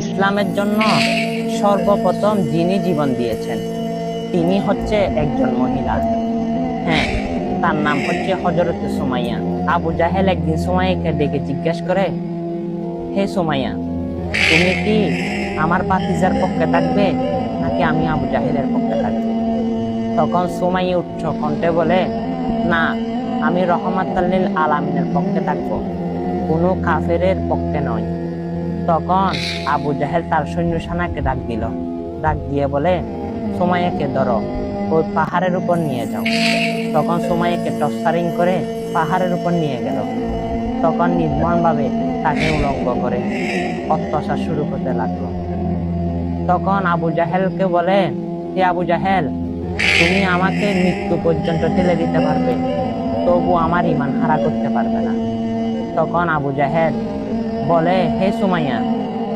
ইসলামের জন্য সর্বপ্রথম যিনি জীবন দিয়েছেন তিনি হচ্ছে একজন মহিলা। হ্যাঁ, তার নাম হচ্ছে হযরত সুমাইয়া। আবু জাহেল একদিন সুমাইয়াকে ডেকে জিজ্ঞেস করে, হে সুমাইয়া, তুমি কি আমার ভাতিজার পক্ষে থাকবে নাকি আমি আবু জাহেলের পক্ষে থাকবে? তখন সুমাইয়া উচ্চ কণ্ঠে বলে, না, আমি রহমাতুল লিল আলামিনের পক্ষে থাকবো, কোনো কাফেরের পক্ষে নয়। তখন আবু জাহেল তার সৈন্য সেনাকে ডাক দিয়ে বলে, সুমাইয়াকে ধরো, ওই পাহাড়ের উপর নিয়ে যাও। তখন সুমাইয়াকে টর্চারিং করে পাহাড়ের উপর নিয়ে গেল। তখন নির্মম ভাবে তাকে উলঙ্গ করে অত্যাচার শুরু করতে লাগলো। তখন আবু জাহেলকে বলে, হে আবু জাহেল, তুমি আমাকে মৃত্যু পর্যন্ত ঠেলে দিতে পারবে, তবু আমার ঈমান হারা করতে পারবে না। তখন আবু জাহেল বলে, হে সুমাইয়া,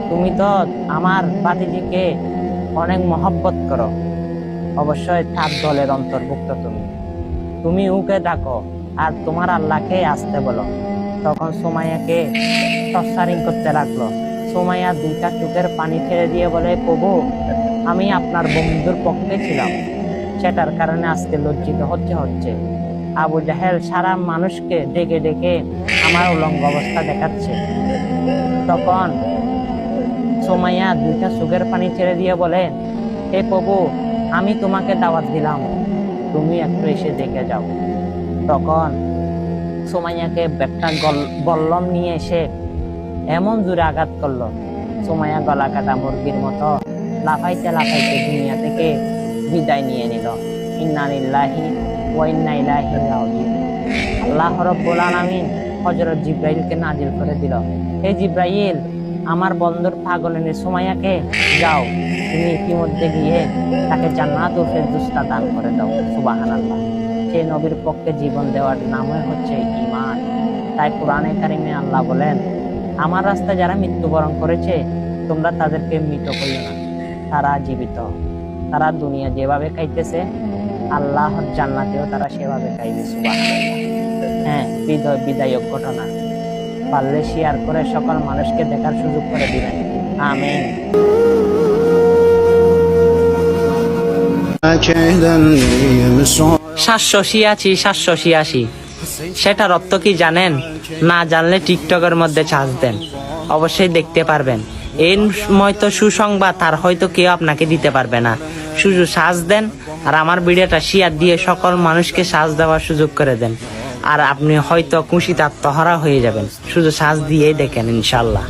তুমি তো আমার ভাতিজিকে অনেক মহব্বত করো, অবশ্যই তার দলের অন্তর্ভুক্ত তুমি ওকে ডাকো আর তোমার আল্লাহকে আসতে বলো। তখন সুমাইয়াকে টর্চারিং করতে লাগলো। সুমাইয়া দুইটা চোখের পানি ছেড়ে দিয়ে বলে, প্রভু, আমি আপনার বন্ধুর পক্ষে ছিলাম, সেটার কারণে আজকে লজ্জিত হচ্ছে। আবু জাহেল সারা মানুষকে ডেকে ডেকে আমার উলঙ্গ অবস্থা দেখাচ্ছে। তখন সুমাইয়া দুইটা চোখের পানি ছেড়ে দিয়ে বলে, হে প্রভু, আমি তোমাকে দাওয়াত দিলাম, তুমি একটু এসে দেখে যাও। তখন সুমাইয়াকে একটা বল্লম নিয়ে এসে এমন জোরে আঘাত করলো, সুমাইয়া গলা কাটা মুরগির মতো লাফাইতে লাফাইতে দুনিয়া থেকে বিদায় নিয়ে নিল। ইন্না লিল্লাহি ওয়া ইন্না ইলাইহি রাজিউন। আল্লাহ রাব্বুল আলামিন হযরত জিবরাইলকে নাজিল করে দিল, হে জিবরাইল, আমার বন্ধুর পাগলিনী সুমাইয়াকে যাও, তুমি ইতিমধ্যে গিয়ে তাকে জান্নাতুল ফেরদৌস দান করে দাও। সুবহানাল্লাহ। সেই নবীর পক্ষে জীবন দেওয়ার নামই হচ্ছে ঈমান। তাই কোরআনে কারিমে আল্লাহ বলেন, আমার রাস্তায় যারা মৃত্যুবরণ করেছে তোমরা তাদেরকে মৃত করিও না, তারা জীবিত। তারা দুনিয়া যেভাবে খাইতেছে আল্লাহর জান্নাতেও তারা সেভাবে খাইবে। সুবহানাল্লাহ। হ্যাঁ, বিদায়ক ঘটনা। পারলে শেয়ার করে সকল মানুষকে দেখার সুযোগ করে দিবেন। আমিন। 786 সেটার অর্থ কি জানেন? না জানলে টিকটকের মধ্যে চার্জ দেন, অবশ্যই দেখতে পারবেন। এই তো সুসংবাদ আর হয়তো কেউ আপনাকে দিতে পারবে না। শুধু সাজ দেন আর আমার ভিডিওটা শেয়ার দিয়ে সকল মানুষকে সাজ দেওয়ার সুযোগ করে দেন, আর আপনি হয়তো খুশিতে আত্মহারা হয়ে যাবেন। শুধু সাজ দিয়েই দেখেন, ইনশাল্লাহ।